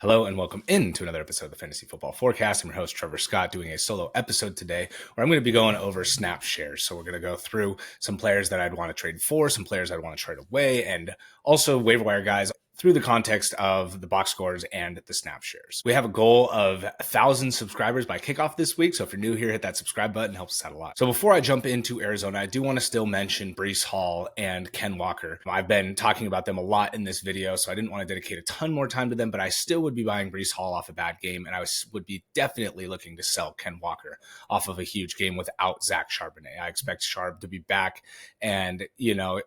Hello and welcome into another episode of the Fantasy Football Forecast. I'm your host, Trevor Scott, doing a solo episode today where I'm going to be going over snap shares. So we're going to go through some players that I'd want to trade for, some players I'd want to trade away, and also waiver wire guys through the context of the box scores and the snap shares. We have a goal of 1,000 subscribers by kickoff this week. So if you're new here, hit that subscribe button. It helps us out a lot. So before I jump into Arizona, I do want to still mention Breece Hall and Ken Walker. I've been talking about them a lot in this video, so I didn't want to dedicate a ton more time to them, but I still would be buying Breece Hall off a bad game, and I would be definitely looking to sell Ken Walker off of a huge game without Zach Charbonnet. I expect Charb to be back, and,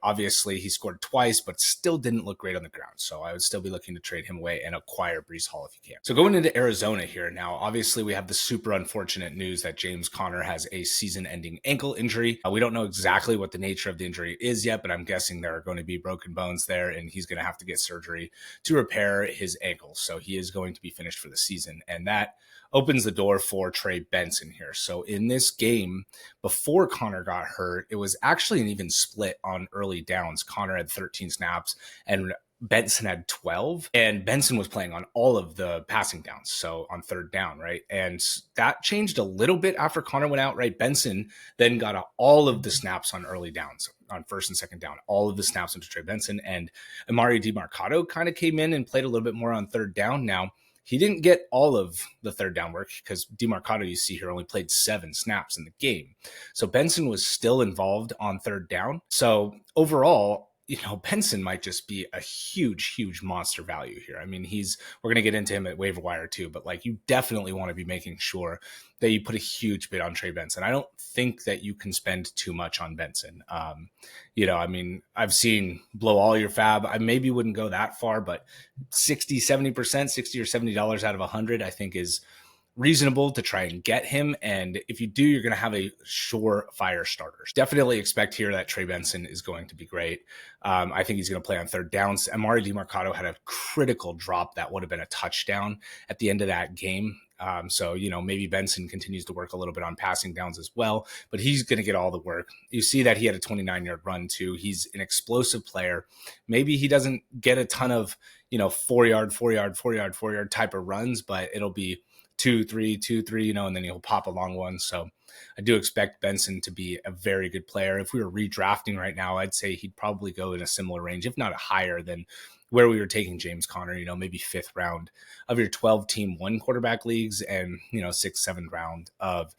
obviously he scored twice, but still didn't look great on the ground. So I would still be looking to trade him away and acquire Breece Hall if you can. So going into Arizona here now, obviously we have the super unfortunate news that James Conner has a season-ending ankle injury. We don't know exactly what the nature of the injury is yet, but I'm guessing there are going to be broken bones there, and he's going to have to get surgery to repair his ankle. So he is going to be finished for the season, and that opens the door for Trey Benson here. So in this game, before Conner got hurt, it was actually an even split on early downs. Conner had 13 snaps and Benson had 12, and Benson was playing on all of the passing downs. So on third down, right? And that changed a little bit after Conner went out, right? Benson then got all of the snaps on early downs, on first and second down, all of the snaps into Trey Benson, and Emari Demercado kind of came in and played a little bit more on third down. Now, he didn't get all of the third down work because Demercado, you see here, only played 7 snaps in the game. So Benson was still involved on third down. So overall, Benson might just be a huge, huge monster value here. I mean, we're going to get into him at waiver wire too, but you definitely want to be making sure that you put a huge bid on Trey Benson. I don't think that you can spend too much on Benson. I've seen blow all your fab. I maybe wouldn't go that far, but 60, 70%, $60 or $70 out of 100, I think is reasonable to try and get him. And if you do, you're going to have a surefire starter. Definitely expect here that Trey Benson is going to be great. I think he's going to play on third downs. Emari Demercado had a critical drop that would have been a touchdown at the end of that game. So maybe Benson continues to work a little bit on passing downs as well, but he's going to get all the work. You see that he had a 29-yard run too. He's an explosive player. Maybe he doesn't get a ton of, 4-yard type of runs, but it'll be 2-3, and then he'll pop a long one. So I do expect Benson to be a very good player. If we were redrafting right now, I'd say he'd probably go in a similar range, if not higher than where we were taking James Conner, maybe 5th round of your 12-team one quarterback leagues and, 6th, 7th round of,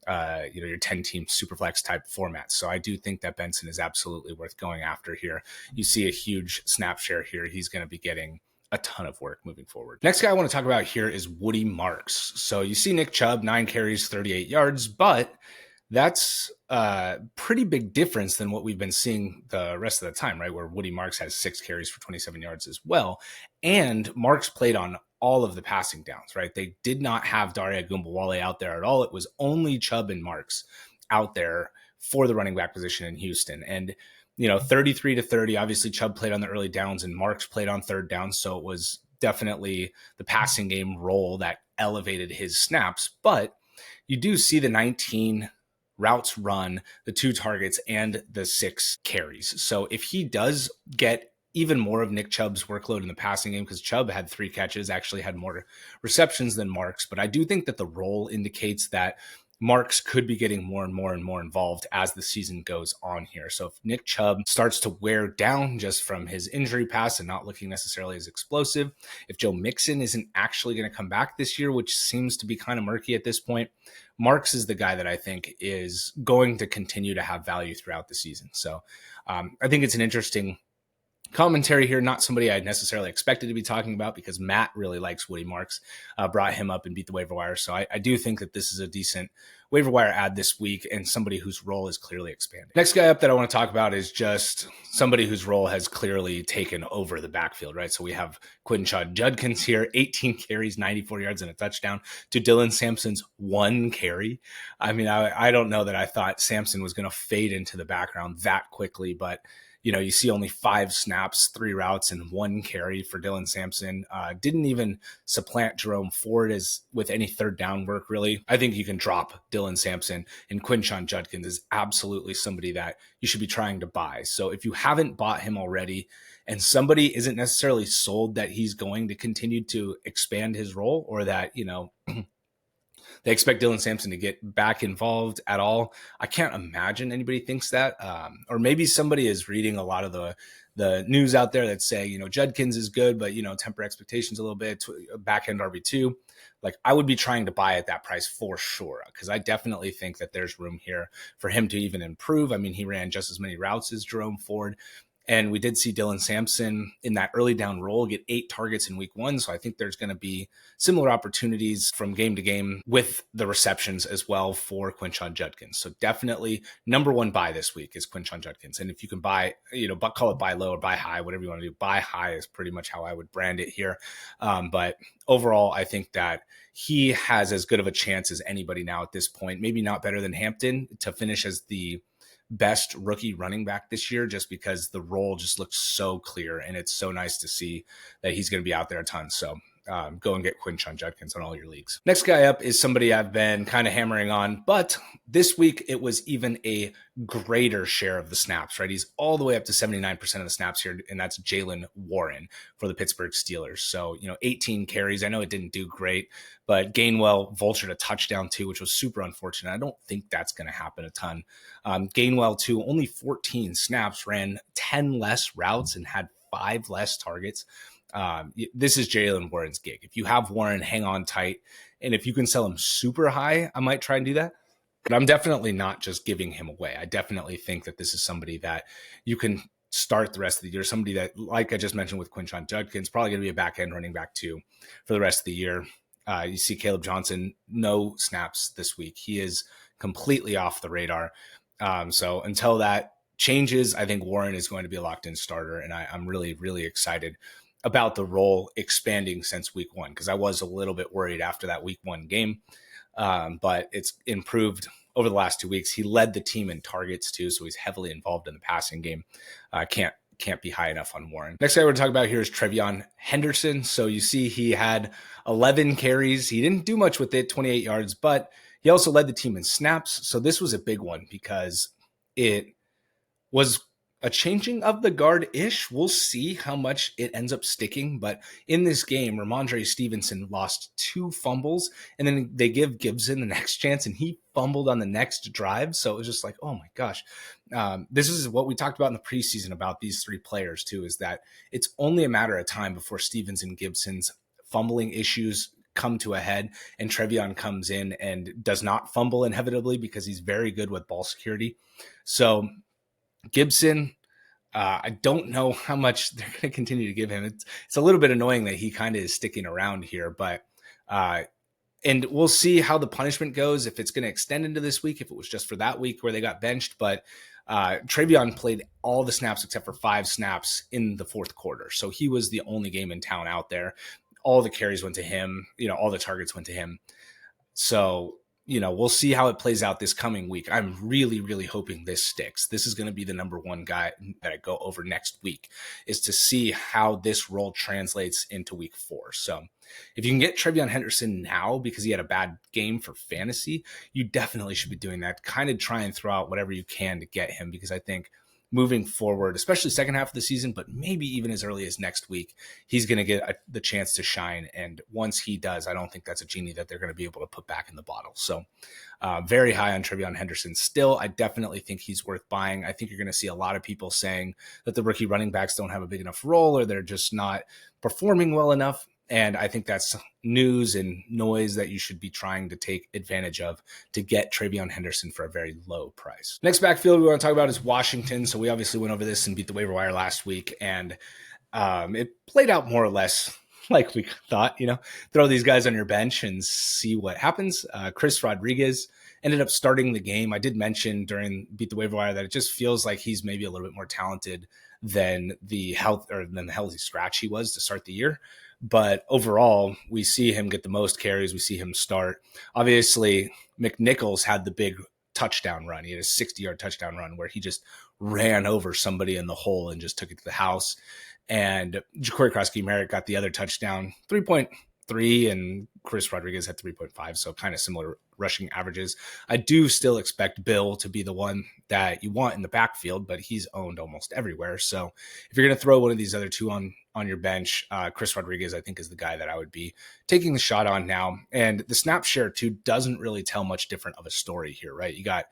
your 10-team superflex type formats. So I do think that Benson is absolutely worth going after here. You see a huge snap share here. He's going to be getting a ton of work moving forward. Next guy I want to talk about here is Woody Marks. So you see Nick Chubb, 9 carries, 38 yards, but that's a pretty big difference than what we've been seeing the rest of the time, right? Where Woody Marks has 6 carries for 27 yards as well. And Marks played on all of the passing downs, right? They did not have Daria Gumbawale out there at all. It was only Chubb and Marks out there for the running back position in Houston. And 33-30, obviously Chubb played on the early downs and Marks played on third down. So it was definitely the passing game role that elevated his snaps. But you do see the 19 routes run, the 2 targets, and the 6 carries. So if he does get even more of Nick Chubb's workload in the passing game, because Chubb had 3 catches, actually had more receptions than Marks, but I do think that the role indicates that Marks could be getting more and more and more involved as the season goes on here. So if Nick Chubb starts to wear down just from his injury past and not looking necessarily as explosive, if Joe Mixon isn't actually going to come back this year, which seems to be kind of murky at this point, Marks is the guy that I think is going to continue to have value throughout the season. So I think it's an interesting commentary here, not somebody I necessarily expected to be talking about because Matt really likes Woody Marks, brought him up and beat the waiver wire. So I do think that this is a decent waiver wire ad this week and somebody whose role is clearly expanding. Next guy up that I want to talk about is just somebody whose role has clearly taken over the backfield, right? So we have Quinshon Judkins here, 18 carries, 94 yards and a touchdown to Dylan Sampson's 1 carry. I mean, I don't know that I thought Sampson was going to fade into the background that quickly, but you see only 5 snaps, 3 routes, and 1 carry for Dylan Sampson. Didn't even supplant Jerome Ford with any third down work, really. I think you can drop Dylan Sampson, and Quinshon Judkins is absolutely somebody that you should be trying to buy. So if you haven't bought him already, and somebody isn't necessarily sold that he's going to continue to expand his role, or that, they expect Dylan Sampson to get back involved at all. I can't imagine anybody thinks that. Or maybe somebody is reading a lot of the news out there that say, Judkins is good, but, temper expectations a little bit, back end RB2. Like, I would be trying to buy at that price for sure, because I definitely think that there's room here for him to even improve. I mean, he ran just as many routes as Jerome Ford. And we did see Dylan Sampson in that early down role get 8 targets in week 1. So I think there's going to be similar opportunities from game to game with the receptions as well for Quinshon Judkins. So definitely number one buy this week is Quinshon Judkins. And if you can buy, call it buy low or buy high, whatever you want to do, buy high is pretty much how I would brand it here. But overall, I think that he has as good of a chance as anybody now at this point, maybe not better than Hampton, to finish as the best rookie running back this year, just because the role just looks so clear, and it's so nice to see that he's going to be out there a ton. So go and get Quinshon Judkins on all your leagues. Next guy up is somebody I've been kind of hammering on, but this week it was even a greater share of the snaps, right? He's all the way up to 79% of the snaps here, and that's Jaylen Warren for the Pittsburgh Steelers. So, 18 carries. I know it didn't do great, but Gainwell vultured a touchdown too, which was super unfortunate. I don't think that's going to happen a ton. Gainwell too, only 14 snaps, ran 10 less routes and had 5 less targets. This is Jaylen Warren's gig. If you have Warren, hang on tight. And if you can sell him super high, I might try and do that. But I'm definitely not just giving him away. I definitely think that this is somebody that you can start the rest of the year. Somebody that, like I just mentioned with Quinshon Judkins, probably going to be a back end running back too for the rest of the year. You see Caleb Johnson, no snaps this week. He is completely off the radar. So until that changes, I think Warren is going to be a locked in starter. And I'm really, really excited about the role expanding since week 1, because I was a little bit worried after that week 1 game. But it's improved over the last 2 weeks. He led the team in targets too, so he's heavily involved in the passing game. Can't be high enough on Warren. Next guy we're going to talk about here is Trevion Henderson. So you see he had 11 carries. He didn't do much with it, 28 yards, but he also led the team in snaps. So this was a big one because it was a changing of the guard-ish. We'll see how much it ends up sticking. But in this game, Ramondre Stevenson lost 2 fumbles, and then they give Gibson the next chance, and he fumbled on the next drive. So it was just like, oh my gosh. This is what we talked about in the preseason about these 3 players too, is that it's only a matter of time before Stevens and Gibson's fumbling issues come to a head, and Trevion comes in and does not fumble inevitably because he's very good with ball security. So Gibson, I don't know how much they're going to continue to give him. It's a little bit annoying that he kind of is sticking around here, but and we'll see how the punishment goes, if it's going to extend into this week, if it was just for that week where they got benched. But Trevion played all the snaps except for 5 snaps in the 4th quarter. So he was the only game in town out there. All the carries went to him, all the targets went to him. So we'll see how it plays out this coming week. I'm really, really hoping this sticks. This is going to be the number 1 guy that I go over next week, is to see how this role translates into week 4. So if you can get Trevion Henderson now because he had a bad game for fantasy, you definitely should be doing that. Kind of try and throw out whatever you can to get him, because I think moving forward, especially second half of the season, but maybe even as early as next week, he's going to get the chance to shine. And once he does, I don't think that's a genie that they're going to be able to put back in the bottle. So very high on Trevion Henderson. Still, I definitely think he's worth buying. I think you're going to see a lot of people saying that the rookie running backs don't have a big enough role, or they're just not performing well enough. And I think that's news and noise that you should be trying to take advantage of to get Trevion Henderson for a very low price. Next backfield we want to talk about is Washington. So we obviously went over this and beat the waiver wire last week, and it played out more or less like we thought. Throw these guys on your bench and see what happens. Chris Rodriguez ended up starting the game. I did mention during Beat the Waiver Wire that it just feels like he's maybe a little bit more talented than the healthy scratch he was to start the year. But overall, we see him get the most carries. We see him start. Obviously, McNichols had the big touchdown run. He had a 60-yard touchdown run where he just ran over somebody in the hole and just took it to the house. And Ja'Cory Cross-Merritt got the other touchdown, 3-point 3 and Chris Rodriguez had 3.5. So kind of similar rushing averages. I do still expect Bill to be the one that you want in the backfield, but he's owned almost everywhere. So if you're going to throw one of these other two on your bench, Chris Rodriguez, I think, is the guy that I would be taking the shot on now. And the snap share too doesn't really tell much different of a story here, right? You got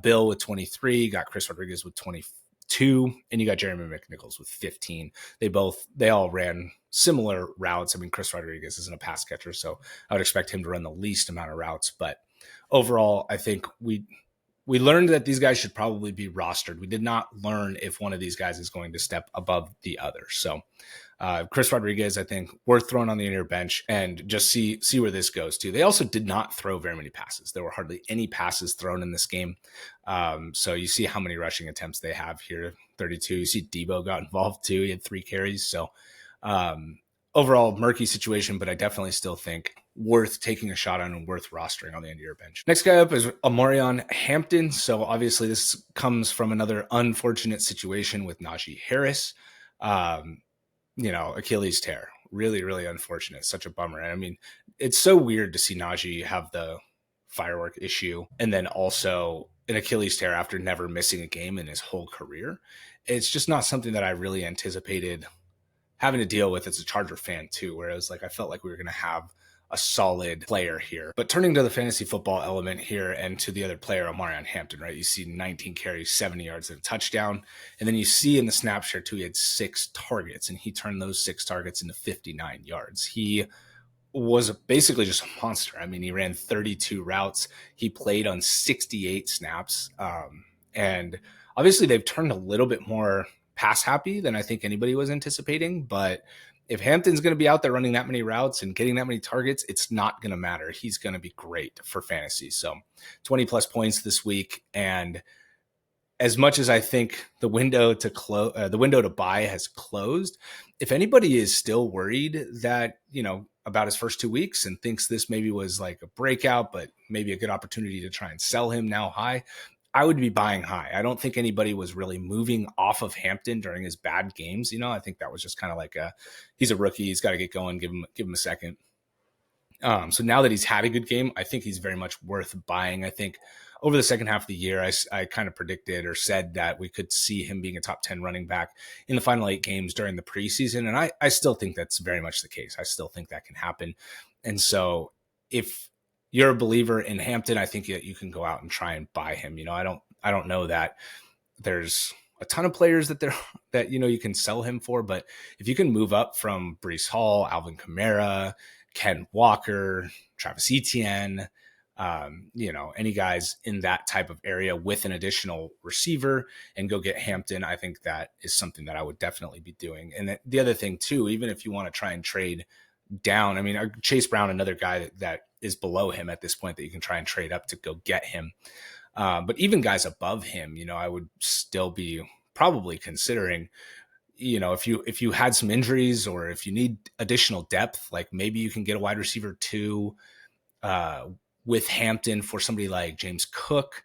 Bill with 23, you got Chris Rodriguez with 22, and you got Jeremy McNichols with 15. They all ran similar routes. I mean, Chris Rodriguez isn't a pass catcher, so I would expect him to run the least amount of routes. But overall, I think we learned that these guys should probably be rostered. We did not learn if one of these guys is going to step above the other. So Chris Rodriguez, I think, worth throwing on the inner bench and just see where this goes to. They also did not throw very many passes. There were hardly any passes thrown in this game. So you see how many rushing attempts they have here, 32. You see Debo got involved too. He had 3 carries. So overall, murky situation, but I definitely still think worth taking a shot on and worth rostering on the end of your bench. Next guy up is Omarion Hampton. So obviously this comes from another unfortunate situation with Najee Harris. Achilles tear. Really, really unfortunate. Such a bummer. And I mean, it's so weird to see Najee have the firework issue and then also an Achilles tear after never missing a game in his whole career. It's just not something that I really anticipated having to deal with as a Charger fan too, where it was like I felt like we were going to have a solid player here. But turning to the fantasy football element here and to the other player, Omarion Hampton, right? You see 19 carries, 70 yards, and a touchdown. And then you see in the snap share too, he had 6 targets, and he turned those 6 targets into 59 yards. He was basically just a monster. I mean, he ran 32 routes. He played on 68 snaps. And obviously they've turned a little bit more pass happy than I think anybody was anticipating. But if Hampton's going to be out there running that many routes and getting that many targets, it's not going to matter. He's going to be great for fantasy. So 20 plus points this week. And as much as I think the window to buy has closed, if anybody is still worried that, about his first 2 weeks and thinks this maybe was like a breakout, but maybe a good opportunity to try and sell him now high, I would be buying high. I don't think anybody was really moving off of Hampton during his bad games. I think that was just kind of like he's a rookie. He's got to get going. Give him a second. So now that he's had a good game, I think he's very much worth buying. I think over the second half of the year, I kind of predicted or said that we could see him being a top 10 running back in the final 8 games during the preseason. And I still think that's very much the case. I still think that can happen. And so if you're a believer in Hampton, I think that you can go out and try and buy him. I don't know that there's a ton of players that you can sell him for, but if you can move up from Breece Hall, Alvin Kamara, Ken Walker, Travis Etienne, any guys in that type of area with an additional receiver and go get Hampton, I think that is something that I would definitely be doing. And the other thing too, even if you want to try and trade down, I mean, Chase Brown, another guy that is below him at this point that you can try and trade up to go get him. But even guys above him, I would still be probably considering, if you had some injuries or if you need additional depth, like maybe you can get a wide receiver too, with Hampton for somebody like James Cook.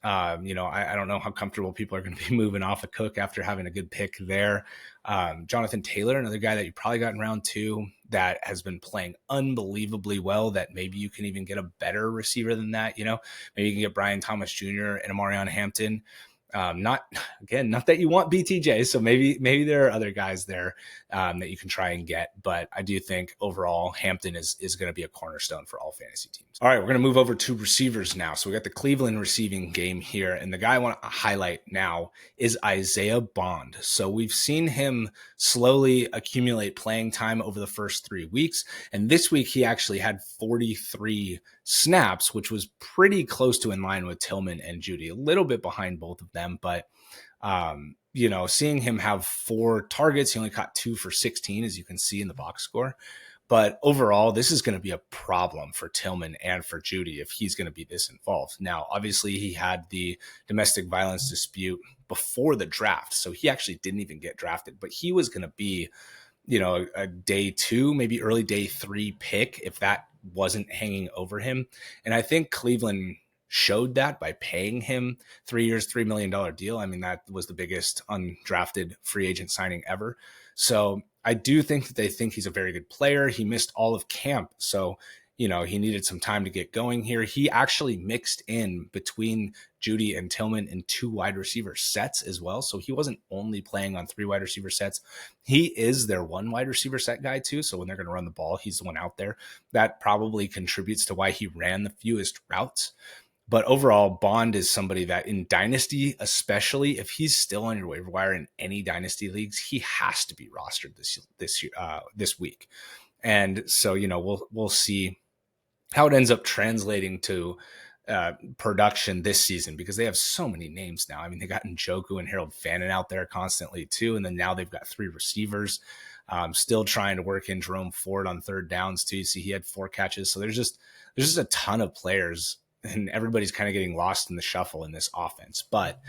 I don't know how comfortable people are going to be moving off of Cook after having a good pick there. Jonathan Taylor, another guy that you probably got in round 2 that has been playing unbelievably well, that maybe you can even get a better receiver than that. Maybe you can get Brian Thomas Jr. and Omarion Hampton. Not that you want BTJ. So maybe there are other guys there that you can try and get, but I do think overall Hampton is going to be a cornerstone for all fantasy teams. All right, we're going to move over to receivers now. So we got the Cleveland receiving game here, and the guy I want to highlight now is Isaiah Bond. So we've seen him slowly accumulate playing time over the first 3 weeks, and this week he actually had 43 snaps, which was pretty close to in line with Tillman and Judy, a little bit behind both of them, but seeing him have 4 targets, he only caught 2 for 16, as you can see in the box score. But overall, this is going to be a problem for Tillman and for Judy if he's going to be this involved. Now, obviously, he had the domestic violence dispute before the draft, so he actually didn't even get drafted, but he was going to be, a day 2, maybe early day 3 pick if that wasn't hanging over him. And I think Cleveland showed that by paying him 3 years, $3 million deal. I mean, that was the biggest undrafted free agent signing ever. So I do think that they think he's a very good player. He missed all of camp. So, he needed some time to get going here. He actually mixed in between Judy and Tillman in 2 wide receiver sets as well. So he wasn't only playing on 3 wide receiver sets. He is their 1 wide receiver set guy too. So when they're going to run the ball, he's the one out there. That probably contributes to why he ran the fewest routes. But overall, Bond is somebody that in Dynasty, especially if he's still on your waiver wire in any Dynasty leagues, he has to be rostered this week. And so, we'll see how it ends up translating to production this season, because they have so many names now. I mean, they got Njoku and Harold Fannin out there constantly too. And then now they've got 3 receivers, still trying to work in Jerome Ford on 3rd downs too. You see, he had 4 catches. So there's just a ton of players, and everybody's kind of getting lost in the shuffle in this offense. But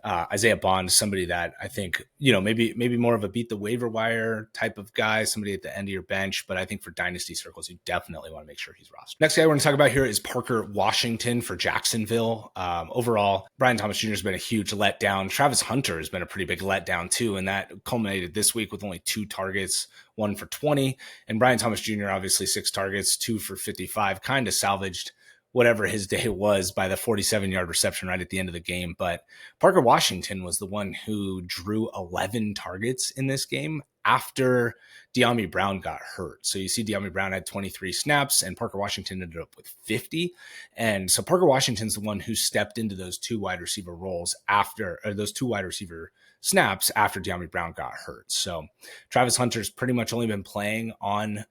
Isaiah Bond is somebody that I think, maybe more of a beat the waiver wire type of guy, somebody at the end of your bench. But I think for dynasty circles, you definitely want to make sure he's rostered. Next guy we're going to talk about here is Parker Washington for Jacksonville. Overall, Brian Thomas Jr. has been a huge letdown. Travis Hunter has been a pretty big letdown too, and that culminated this week with only 2 targets, 1 for 20. And Brian Thomas Jr., obviously 6 targets, 2 for 55, kind of salvaged whatever his day was by the 47-yard reception right at the end of the game. But Parker Washington was the one who drew 11 targets in this game after De'Ami Brown got hurt. So you see De'Ami Brown had 23 snaps and Parker Washington ended up with 50. And so Parker Washington's the one who stepped into those 2 wide receiver roles those 2 wide receiver snaps after De'Ami Brown got hurt. So Travis Hunter's pretty much only been playing on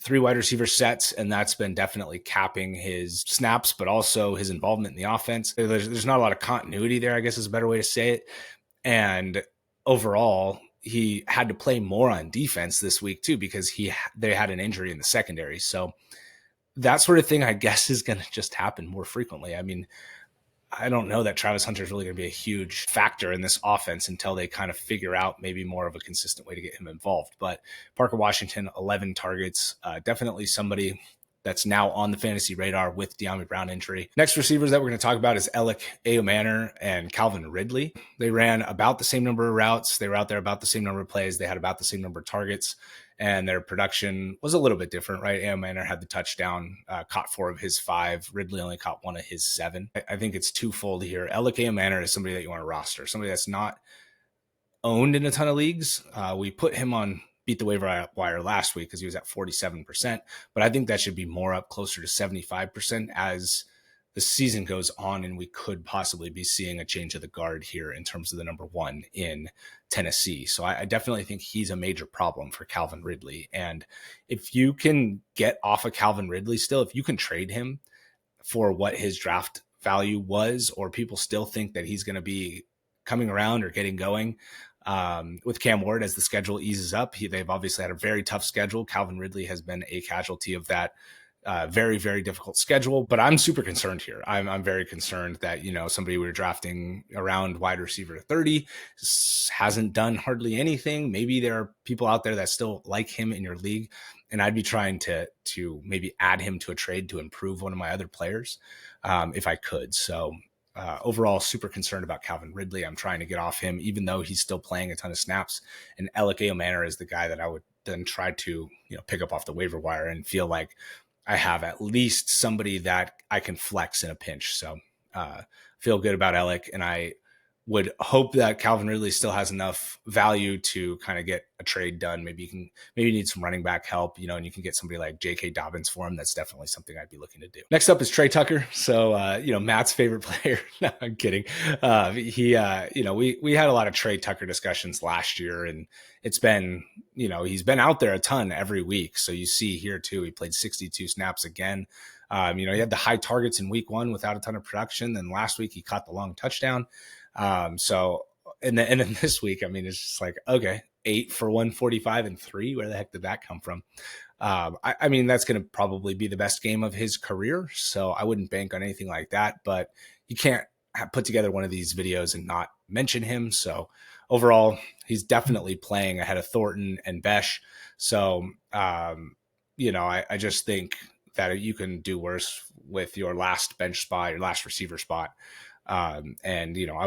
3 wide receiver sets, and that's been definitely capping his snaps, but also his involvement in the offense. There's not a lot of continuity there, I guess is a better way to say it. And overall, he had to play more on defense this week too, because they had an injury in the secondary. So that sort of thing, I guess, is going to just happen more frequently. I mean, I don't know that Travis Hunter is really going to be a huge factor in this offense until they kind of figure out maybe more of a consistent way to get him involved. But Parker Washington, 11 targets, definitely somebody that's now on the fantasy radar with De'Ami Brown injury. Next receivers that we're going to talk about is Alec Ayomanor and Calvin Ridley. They ran about the same number of routes. They were out there about the same number of plays. They had about the same number of targets, and their production was a little bit different, right? Ayomanor had the touchdown, caught 4 of his 5. Ridley only caught 1 of his 7. I think it's twofold here. Alec Ayomanor is somebody that you want to roster, somebody that's not owned in a ton of leagues. We put him on Beat the Waiver Wire last week because he was at 47%, but I think that should be more up, closer to 75% as the season goes on, and we could possibly be seeing a change of the guard here in terms of the number 1 in Tennessee. So I definitely think he's a major problem for Calvin Ridley. And if you can get off of Calvin Ridley still, if you can trade him for what his draft value was, or people still think that he's going to be coming around or getting going, with Cam Ward as the schedule eases up, they've obviously had a very tough schedule. Calvin Ridley has been a casualty of that very, very difficult schedule. But I'm super concerned here. I'm very concerned that, somebody we were drafting around wide receiver 30 hasn't done hardly anything. Maybe there are people out there that still like him in your league, and I'd be trying to maybe add him to a trade to improve one of my other players if I could. So overall, super concerned about Calvin Ridley. I'm trying to get off him, even though he's still playing a ton of snaps. And Alec Ayomanor is the guy that I would then try to pick up off the waiver wire and feel like I have at least somebody that I can flex in a pinch. So feel good about Alec, and I would hope that Calvin Ridley still has enough value to kind of get a trade done. Maybe you need some running back help, and you can get somebody like J.K. Dobbins for him. That's definitely something I'd be looking to do. Next up is Trey Tucker. So, Matt's favorite player. No, I'm kidding. We had a lot of Trey Tucker discussions last year, and it's been, he's been out there a ton every week. So you see here too, he played 62 snaps again. He had the high targets in week 1 without a ton of production. Then last week he caught the long touchdown. And then this week, it's just like, okay, 8 for 145 and 3. Where the heck did that come from? That's going to probably be the best game of his career. So I wouldn't bank on anything like that, but you can't put together one of these videos and not mention him. So overall, he's definitely playing ahead of Thornton and Besh. So, I just think that you can do worse with your last bench spot, your last receiver spot. I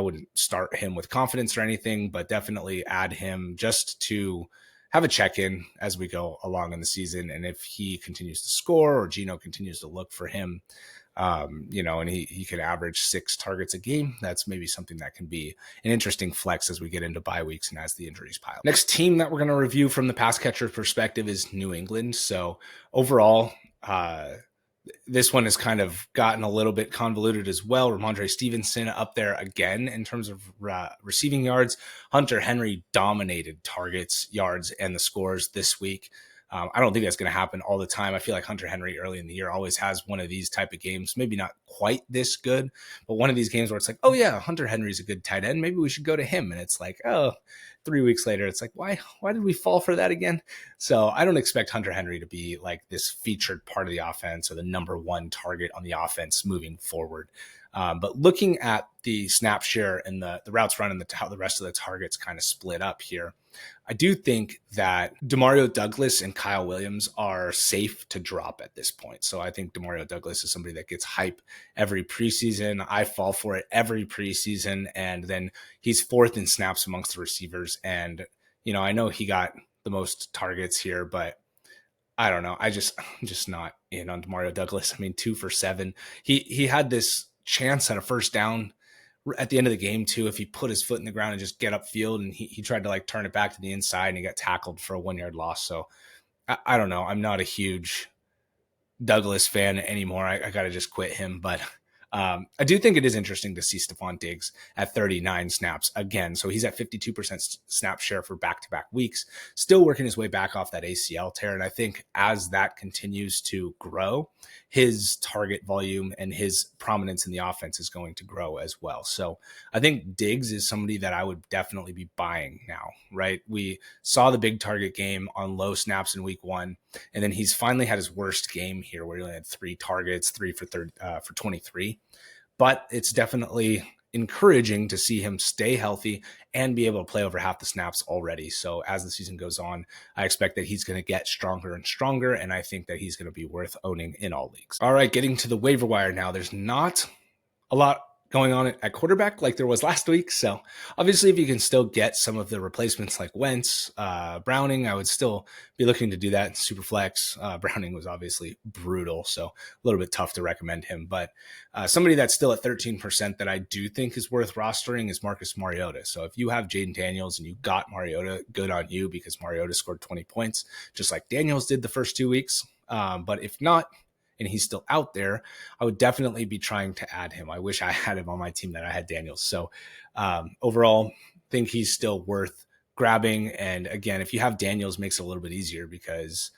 wouldn't start him with confidence or anything, but definitely add him just to have a check-in as we go along in the season. And if he continues to score or Geno continues to look for him, and he could average 6 targets a game, that's maybe something that can be an interesting flex as we get into bye weeks and as the injuries pile. Next team that we're going to review from the pass catcher perspective is New England. So overall, this one has kind of gotten a little bit convoluted as well. Ramondre Stevenson up there again in terms of receiving yards. Hunter Henry dominated targets, yards, and the scores this week. I don't think that's going to happen all the time. I feel like Hunter Henry early in the year always has one of these type of games, maybe not quite this good, but one of these games where it's like, oh yeah, Hunter Henry's a good tight end. Maybe we should go to him. And it's like, oh, 3 weeks later, it's like, why did we fall for that again? So I don't expect Hunter Henry to be like this featured part of the offense or the number one target on the offense moving forward. But looking at the snap share and the routes run and how the rest of the targets kind of split up here, I do think that Demario Douglas and Kyle Williams are safe to drop at this point. So I think Demario Douglas is somebody that gets hype every preseason. I fall for it every preseason. And then he's fourth in snaps amongst the receivers. And, I know he got the most targets here, but I don't know. I'm just not in on Demario Douglas. I mean, 2 for 7. He had this chance at a first down at the end of the game too, if he put his foot in the ground and just get upfield, and he tried to like turn it back to the inside and he got tackled for a 1-yard loss. So I don't know. I'm not a huge Douglas fan anymore. I got to just quit him. But I do think it is interesting to see Stephon Diggs at 39 snaps again. So he's at 52% snap share for back-to-back weeks, still working his way back off that ACL tear. And I think as that continues to grow, his target volume and his prominence in the offense is going to grow as well. So I think Diggs is somebody that I would definitely be buying now, right? We saw the big target game on low snaps in week 1, and then he's finally had his worst game here where he only had 3 targets, 3 for 23. But it's definitely encouraging to see him stay healthy and be able to play over half the snaps already. So as the season goes on, I expect that he's going to get stronger and stronger, and I think that he's going to be worth owning in all leagues. All right, getting to the waiver wire now. There's not a lot going on at quarterback like there was last week. So obviously if you can still get some of the replacements like Wentz, Browning, I would still be looking to do that in superflex. Browning was obviously brutal, so a little bit tough to recommend him. But somebody that's still at 13% that I do think is worth rostering is Marcus Mariota. So if you have Jaden Daniels and you got Mariota, good on you, because Mariota scored 20 points, just like Daniels did the first 2 weeks. But if not, and he's still out there, I would definitely be trying to add him. I wish I had him on my team that I had Daniels. So overall, think he's still worth grabbing. And again, if you have Daniels, makes it a little bit easier, because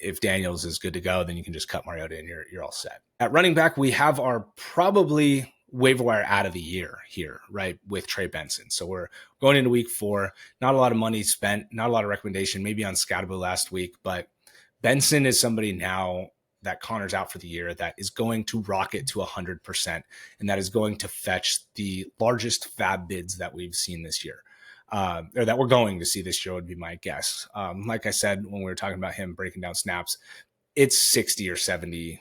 if Daniels is good to go, then you can just cut Mariota and you're all set. At running back, we have our probably waiver wire out of the year here, right, with Trey Benson. So we're going into week 4, not a lot of money spent, not a lot of recommendation, maybe on Scatterbo last week, but Benson is somebody now that Connor's out for the year that is going to rocket to 100%, and that is going to fetch the largest fab bids that we've seen this year, or that we're going to see this year would be my guess. Like I said, when we were talking about him breaking down snaps, it's $60 or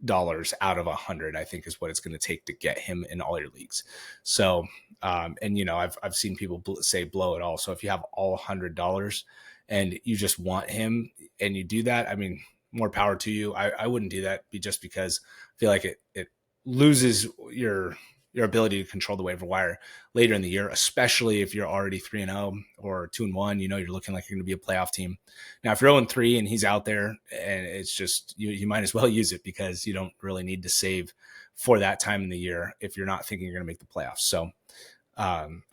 $70 out of 100, I think, is what it's going to take to get him in all your leagues. So, and I've seen people say blow it all. So if you have all $100 and you just want him and you do that, I mean, more power to you. I wouldn't do that just because I feel like it loses your ability to control the waiver wire later in the year, especially if you're already 3-0 or 2-1. You're looking like you're going to be a playoff team. Now, if you're 0-3 and he's out there, and it's just you might as well use it, because you don't really need to save for that time in the year if you're not thinking you're going to make the playoffs. So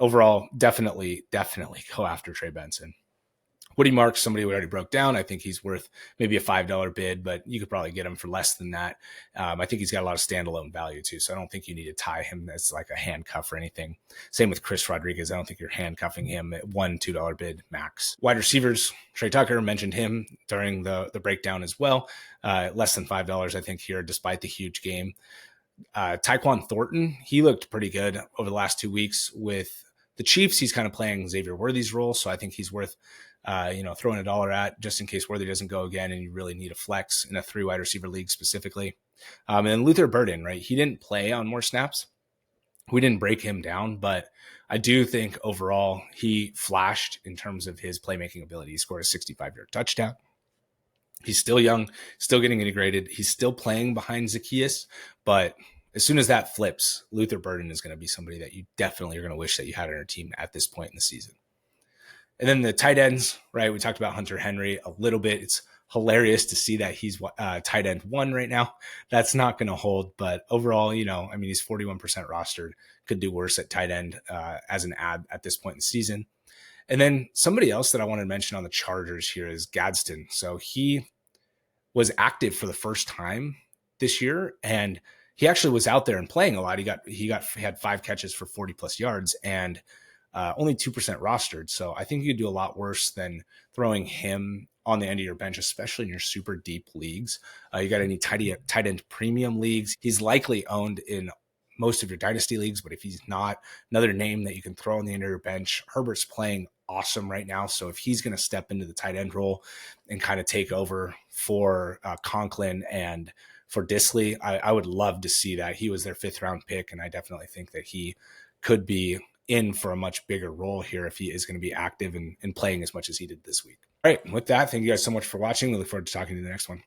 overall, definitely go after Trey Benson. Woody Marks, somebody we already broke down. I think he's worth maybe a $5 bid, but you could probably get him for less than that. I think he's got a lot of standalone value too, so I don't think you need to tie him as like a handcuff or anything. Same with Chris Rodriguez. I don't think you're handcuffing him at $1-2 bid max. Wide receivers, Trey Tucker, mentioned him during the breakdown as well. Less than $5, I think, here, despite the huge game. Tyquan Thornton, he looked pretty good over the last 2 weeks with the Chiefs. He's kind of playing Xavier Worthy's role, so I think he's worth throwing $1 at, just in case Worthy doesn't go again and you really need a flex in a 3 wide receiver league specifically. And then Luther Burden, right? He didn't play on more snaps, we didn't break him down, but I do think overall he flashed in terms of his playmaking ability. He scored a 65-yard touchdown. He's still young, still getting integrated. He's still playing behind Zacchaeus, but as soon as that flips, Luther Burden is going to be somebody that you definitely are going to wish that you had on your team at this point in the season. And then the tight ends, right? We talked about Hunter Henry a little bit. It's hilarious to see that he's tight end 1 right now. That's not going to hold, but overall, he's 41% rostered. Could do worse at tight end as an ad at this point in the season. And then somebody else that I wanted to mention on the Chargers here is Gadsden. So he was active for the first time this year, and he actually was out there and playing a lot. He had 5 catches for 40 plus yards and only 2% rostered. So I think you could do a lot worse than throwing him on the end of your bench, especially in your super deep leagues. You got any tight end premium leagues? He's likely owned in most of your dynasty leagues, but if he's not, another name that you can throw on the end of your bench. Herbert's playing awesome right now. So if he's going to step into the tight end role and kind of take over for Conklin and for Disley, I would love to see that. He was their 5th round pick, and I definitely think that he could be in for a much bigger role here if he is going to be active and playing as much as he did this week. All right. With that, thank you guys so much for watching. We look forward to talking to you in the next one.